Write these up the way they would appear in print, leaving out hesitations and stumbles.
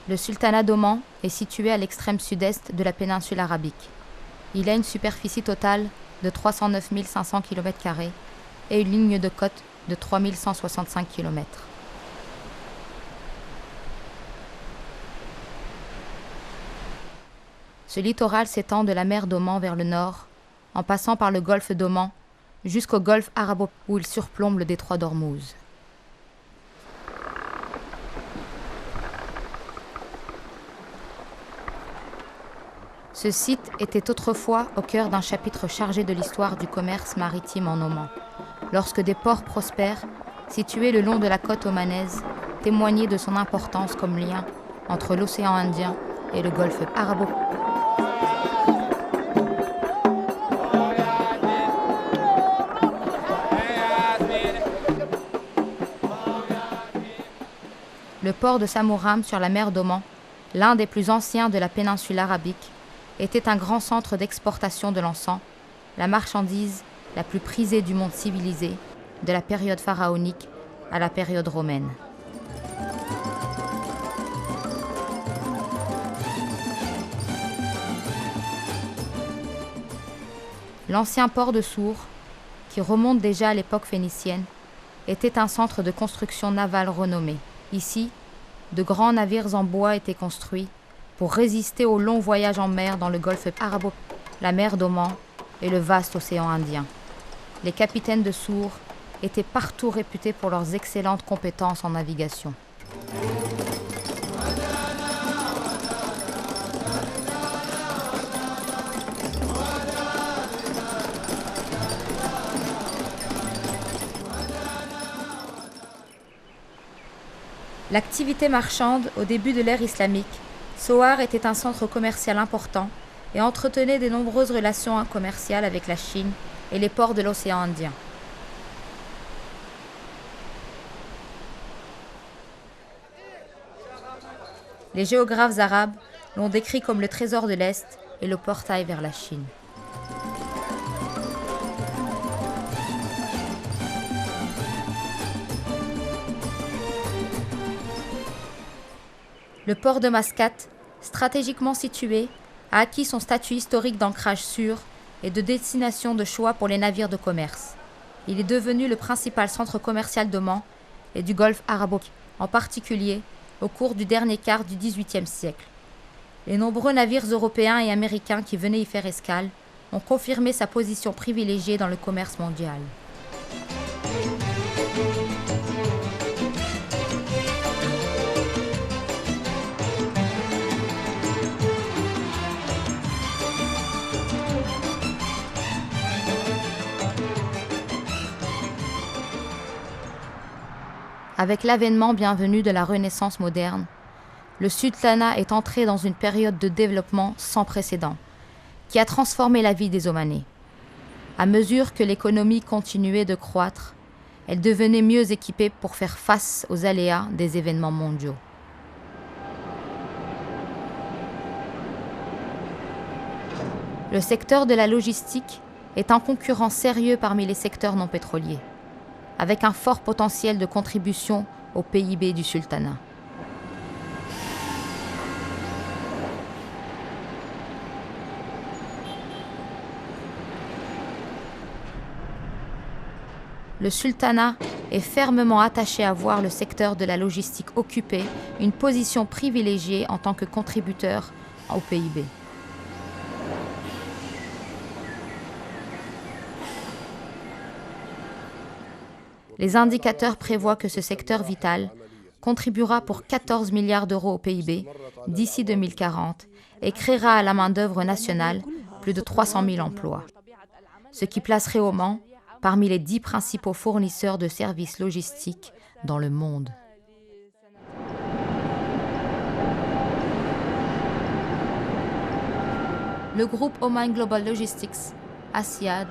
Le sultanat d'Oman est situé à l'extrême sud-est de la péninsule arabique. Il a une superficie totale de 309 500 km² et une ligne de côte de 3 165 km. Ce littoral s'étend de la mer d'Oman vers le nord, en passant par le golfe d'Oman jusqu'au golfe arabo où il surplombe le détroit d'Ormuz. Ce site était autrefois au cœur d'un chapitre chargé de l'histoire du commerce maritime en Oman, lorsque des ports prospères, situés le long de la côte omanaise, témoignaient de son importance comme lien entre l'océan Indien et le golfe arabo. Le port de Samourame sur la mer d'Oman, l'un des plus anciens de la péninsule arabique, était un grand centre d'exportation de l'encens, la marchandise la plus prisée du monde civilisé, de la période pharaonique à la période romaine. L'ancien port de Sour, qui remonte déjà à l'époque phénicienne, était un centre de construction navale renommé. Ici, de grands navires en bois étaient construits pour résister aux longs voyages en mer dans le golfe arabo, la mer d'Oman et le vaste océan Indien. Les capitaines de Sour étaient partout réputés pour leurs excellentes compétences en navigation. L'activité marchande au début de l'ère islamique, Sohar était un centre commercial important et entretenait de nombreuses relations commerciales avec la Chine et les ports de l'océan Indien. Les géographes arabes l'ont décrit comme le trésor de l'Est et le portail vers la Chine. Le port de Mascate, stratégiquement situé, a acquis son statut historique d'ancrage sûr et de destination de choix pour les navires de commerce. Il est devenu le principal centre commercial d'Oman et du golfe arabo, en particulier au cours du dernier quart du XVIIIe siècle. Les nombreux navires européens et américains qui venaient y faire escale ont confirmé sa position privilégiée dans le commerce mondial. Avec l'avènement bienvenu de la Renaissance moderne, le sultanat est entré dans une période de développement sans précédent, qui a transformé la vie des Omanais. À mesure que l'économie continuait de croître, elle devenait mieux équipée pour faire face aux aléas des événements mondiaux. Le secteur de la logistique est un concurrent sérieux parmi les secteurs non pétroliers, avec un fort potentiel de contribution au PIB du sultanat. Le sultanat est fermement attaché à voir le secteur de la logistique occuper une position privilégiée en tant que contributeur au PIB. Les indicateurs prévoient que ce secteur vital contribuera pour 14 milliards d'euros au PIB d'ici 2040 et créera à la main-d'œuvre nationale plus de 300 000 emplois, ce qui placerait Oman parmi les 10 principaux fournisseurs de services logistiques dans le monde. Le groupe Oman Global Logistics, ASIAD,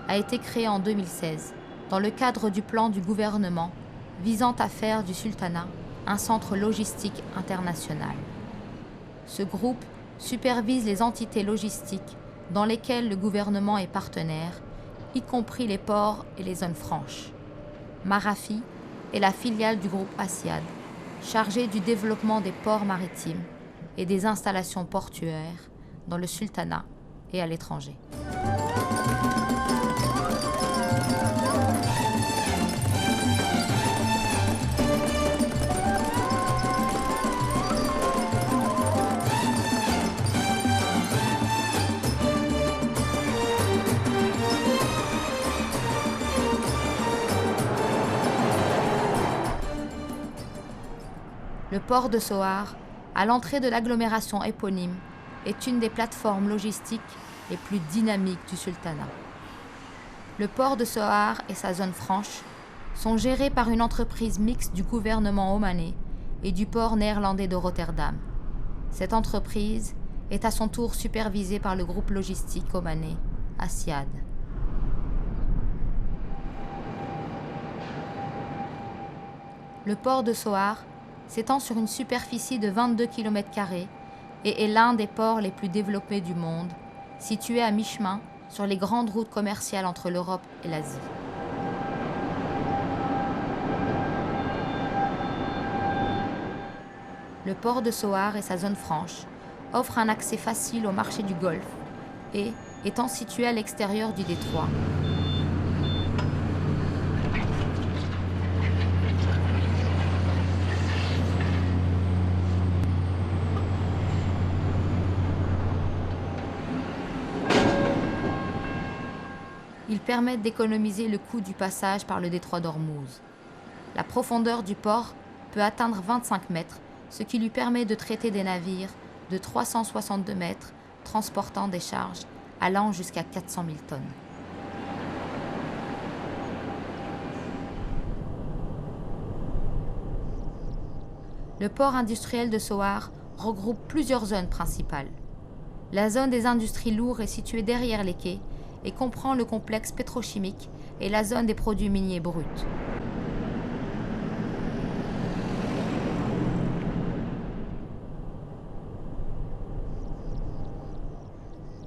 a été créé en 2016. Dans le cadre du plan du gouvernement visant à faire du sultanat un centre logistique international. Ce groupe supervise les entités logistiques dans lesquelles le gouvernement est partenaire, y compris les ports et les zones franches. Marafi est la filiale du groupe ASIAD, chargé du développement des ports maritimes et des installations portuaires dans le sultanat et à l'étranger. Le port de Sohar, à l'entrée de l'agglomération éponyme, est une des plateformes logistiques les plus dynamiques du sultanat. Le port de Sohar et sa zone franche sont gérés par une entreprise mixte du gouvernement omanais et du port néerlandais de Rotterdam. Cette entreprise est à son tour supervisée par le groupe logistique omanais Asyad. Le port de Sohar s'étend sur une superficie de 22 km² et est l'un des ports les plus développés du monde, situé à mi-chemin sur les grandes routes commerciales entre l'Europe et l'Asie. Le port de Sohar et sa zone franche offrent un accès facile au marché du Golfe et, étant situé à l'extérieur du détroit, ils permettent d'économiser le coût du passage par le détroit d'Ormuz. La profondeur du port peut atteindre 25 mètres, ce qui lui permet de traiter des navires de 362 mètres transportant des charges allant jusqu'à 400 000 tonnes. Le port industriel de Sohar regroupe plusieurs zones principales. La zone des industries lourdes est située derrière les quais et comprend le complexe pétrochimique et la zone des produits miniers bruts.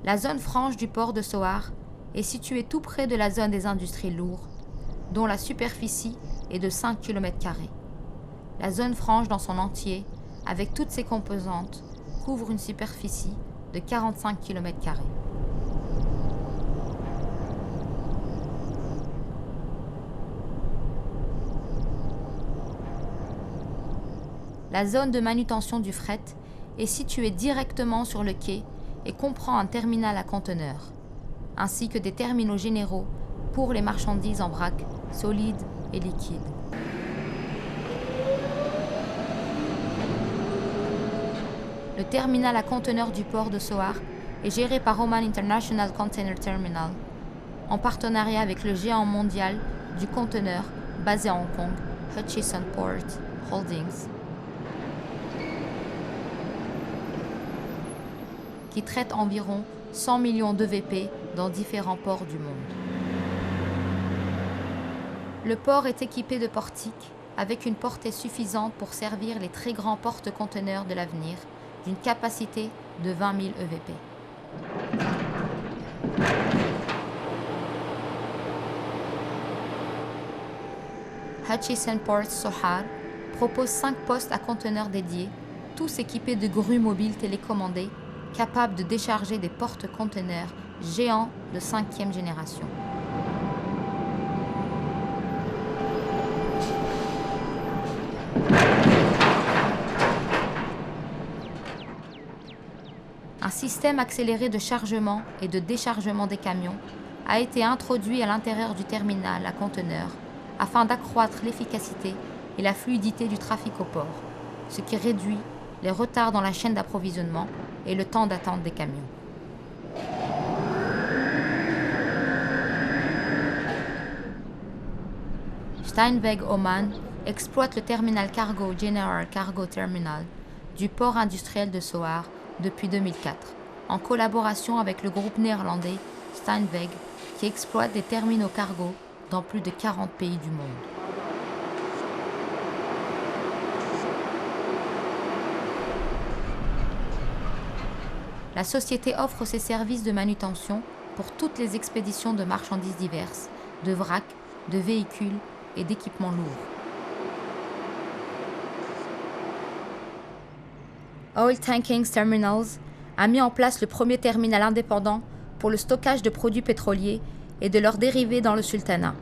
La zone franche du port de Sohar est située tout près de la zone des industries lourdes, dont la superficie est de 5 km². La zone franche dans son entier, avec toutes ses composantes, couvre une superficie de 45 km². La zone de manutention du fret est située directement sur le quai et comprend un terminal à conteneurs, ainsi que des terminaux généraux pour les marchandises en vrac, solides et liquides. Le terminal à conteneurs du port de Sohar est géré par Oman International Container Terminal, en partenariat avec le géant mondial du conteneur basé à Hong Kong, Hutchison Port Holdings, qui traite environ 100 millions d'EVP dans différents ports du monde. Le port est équipé de portiques avec une portée suffisante pour servir les très grands porte-conteneurs de l'avenir d'une capacité de 20 000 EVP. Hutchison Ports Sohar propose 5 postes à conteneurs dédiés, tous équipés de grues mobiles télécommandées capables de décharger des porte-conteneurs géants de 5e génération. Un système accéléré de chargement et de déchargement des camions a été introduit à l'intérieur du terminal à conteneurs afin d'accroître l'efficacité et la fluidité du trafic au port, ce qui réduit les retards dans la chaîne d'approvisionnement et le temps d'attente des camions. Steinweg Oman exploite le terminal cargo General Cargo Terminal du port industriel de Sohar depuis 2004, en collaboration avec le groupe néerlandais Steinweg, qui exploite des terminaux cargo dans plus de 40 pays du monde. La société offre ses services de manutention pour toutes les expéditions de marchandises diverses, de vrac, de véhicules et d'équipements lourds. Oil Tanking Terminals a mis en place le premier terminal indépendant pour le stockage de produits pétroliers et de leurs dérivés dans le sultanat.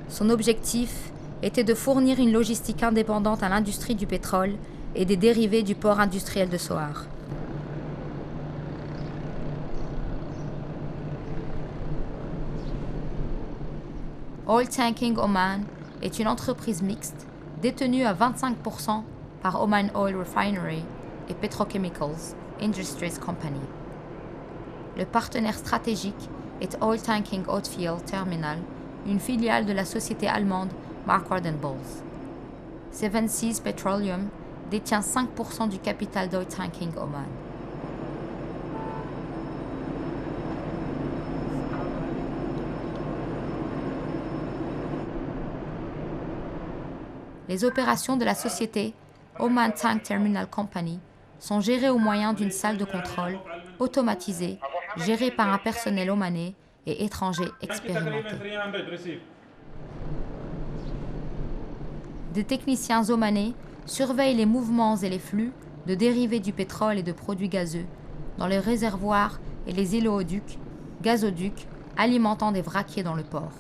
Son objectif était de fournir une logistique indépendante à l'industrie du pétrole et des dérivés du port industriel de Sohar. Oil Tanking Oman est une entreprise mixte détenue à 25% par Oman Oil Refinery et Petrochemicals Industries Company. Le partenaire stratégique est Oil Tanking Oilfield Terminal, une filiale de la société allemande Marquardt & Bohls. Seven Seas Petroleum détient 5% du capital d'Oil Tanking Oman. Les opérations de la société Oman Tank Terminal Company sont gérées au moyen d'une salle de contrôle automatisée, gérée par un personnel omanais et étranger expérimenté. Des techniciens omanais surveillent les mouvements et les flux de dérivés du pétrole et de produits gazeux dans les réservoirs et les éléoducs, gazoducs alimentant des vraquiers dans le port.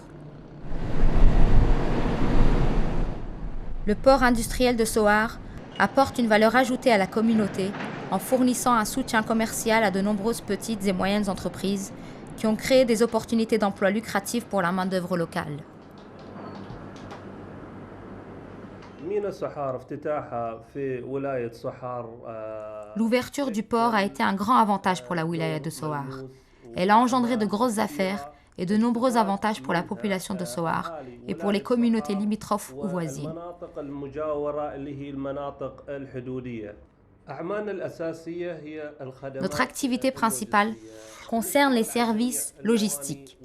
Le port industriel de Sohar apporte une valeur ajoutée à la communauté en fournissant un soutien commercial à de nombreuses petites et moyennes entreprises qui ont créé des opportunités d'emploi lucratives pour la main-d'œuvre locale. L'ouverture du port a été un grand avantage pour la wilaya de Sohar. Elle a engendré de grosses affaires et de nombreux avantages pour la population de Sohar et pour les communautés limitrophes ou voisines. Notre activité principale concerne les services logistiques.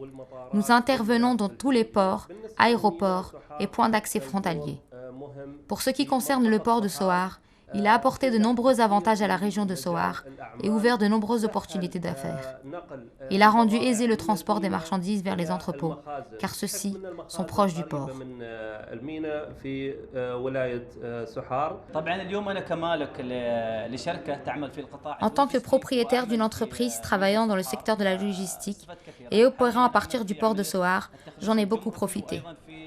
Nous intervenons dans tous les ports, aéroports et points d'accès frontaliers. Pour ce qui concerne le port de Sohar, il a apporté de nombreux avantages à la région de Sohar et ouvert de nombreuses opportunités d'affaires. Il a rendu aisé le transport des marchandises vers les entrepôts, car ceux-ci sont proches du port. En tant que propriétaire d'une entreprise travaillant dans le secteur de la logistique et opérant à partir du port de Sohar, j'en ai beaucoup profité.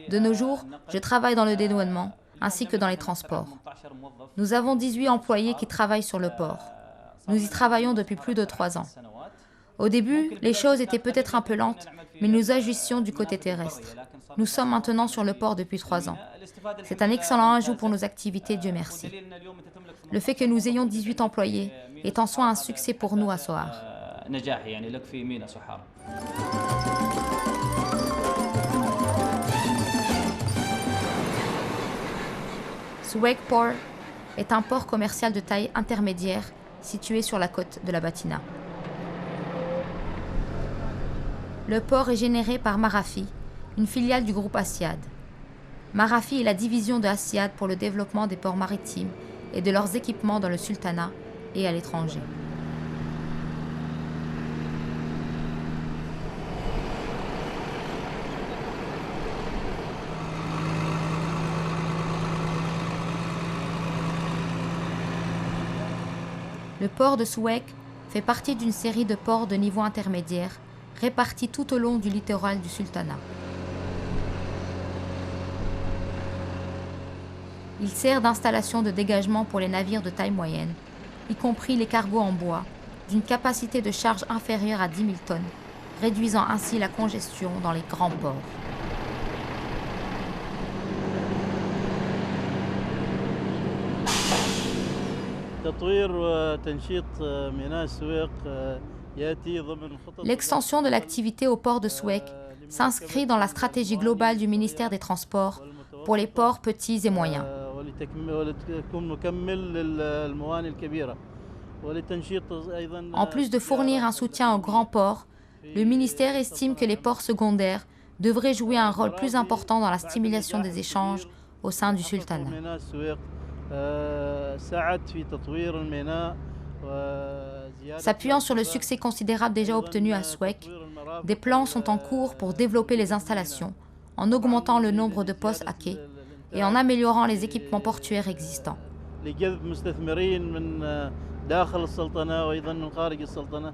De nos jours, je travaille dans le dédouanement, ainsi que dans les transports. Nous avons 18 employés qui travaillent sur le port. Nous y travaillons depuis plus de 3 ans. Au début, les choses étaient peut-être un peu lentes, mais nous agissions du côté terrestre. Nous sommes maintenant sur le port depuis 3 ans. C'est un excellent ajout pour nos activités, Dieu merci. Le fait que nous ayons 18 employés est en soi un succès pour nous à Sohar. Soueik Port est un port commercial de taille intermédiaire situé sur la côte de la Batina. Le port est généré par Marafi, une filiale du groupe Asiad. Marafi est la division de Asiad pour le développement des ports maritimes et de leurs équipements dans le sultanat et à l'étranger. Le port de Soueik fait partie d'une série de ports de niveau intermédiaire répartis tout au long du littoral du sultanat. Il sert d'installation de dégagement pour les navires de taille moyenne, y compris les cargos en bois, d'une capacité de charge inférieure à 10 000 tonnes, réduisant ainsi la congestion dans les grands ports. L'extension de l'activité au port de Soueik s'inscrit dans la stratégie globale du ministère des Transports pour les ports petits et moyens. En plus de fournir un soutien aux grands ports, le ministère estime que les ports secondaires devraient jouer un rôle plus important dans la stimulation des échanges au sein du sultanat. S'appuyant sur le succès considérable déjà obtenu à Soueik, des plans sont en cours pour développer les installations, en augmentant le nombre de postes à quai et en améliorant les équipements portuaires existants. داخل السلطنة وأيضا من خارج السلطنة.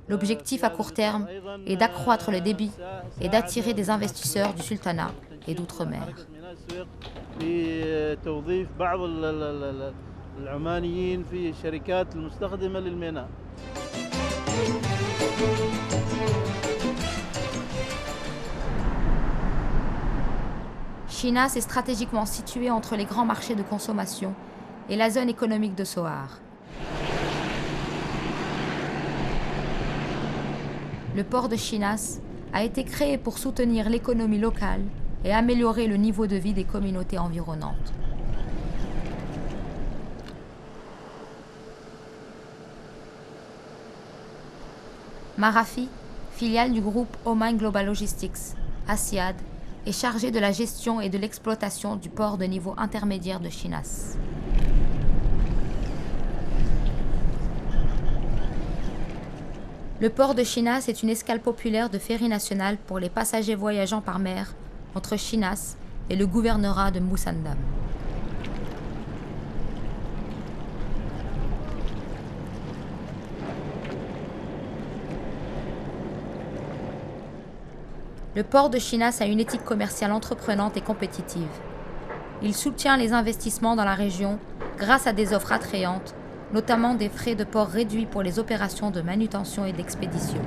L'objectif à court terme est d'accroître le débit et d'attirer des investisseurs du sultanat et d'outre-mer. في توظيف بعض العمانيين في الشركات المستخدمة للميناء. Chinas est stratégiquement située entre les grands marchés de consommation et la zone économique de Sohar. Le port de Chinas a été créé pour soutenir l'économie locale et améliorer le niveau de vie des communautés environnantes. Marafi, filiale du groupe Oman Global Logistics, ASIAD, est chargée de la gestion et de l'exploitation du port de niveau intermédiaire de Chinas. Le port de Chinas est une escale populaire de ferry national pour les passagers voyageant par mer entre Chinas et le gouvernorat de Musandam. Le port de Chinas a une éthique commerciale entreprenante et compétitive. Il soutient les investissements dans la région grâce à des offres attrayantes, notamment des frais de port réduits pour les opérations de manutention et d'expédition.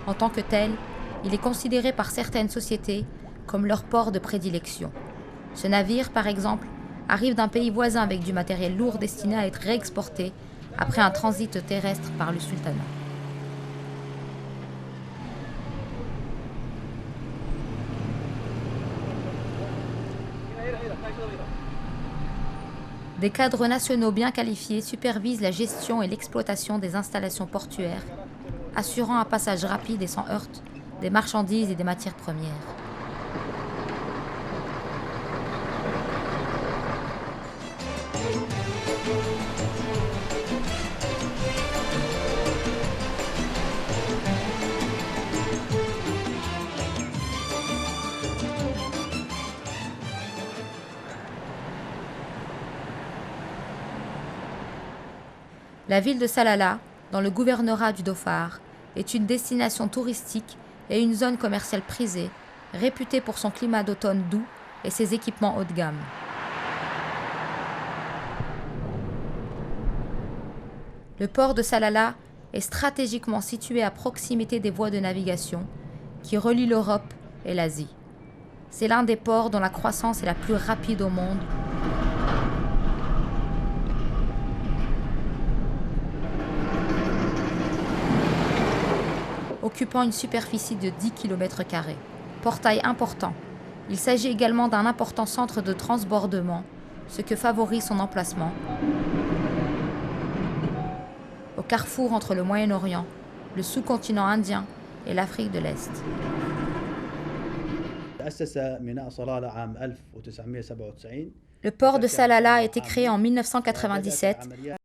En tant que tel, il est considéré par certaines sociétés comme leur port de prédilection. Ce navire, par exemple, arrive d'un pays voisin avec du matériel lourd destiné à être réexporté après un transit terrestre par le sultanat. Des cadres nationaux bien qualifiés supervisent la gestion et l'exploitation des installations portuaires, assurant un passage rapide et sans heurte des marchandises et des matières premières. La ville de Salalah, dans le gouvernorat du Dhofar, est une destination touristique et une zone commerciale prisée, réputée pour son climat d'automne doux et ses équipements haut de gamme. Le port de Salalah est stratégiquement situé à proximité des voies de navigation qui relient l'Europe et l'Asie. C'est l'un des ports dont la croissance est la plus rapide au monde. Occupant une superficie de 10 km². Portail important. Il s'agit également d'un important centre de transbordement, ce que favorise son emplacement au carrefour entre le Moyen-Orient, le sous-continent indien et l'Afrique de l'Est. Le port de Salalah a été créé en 1997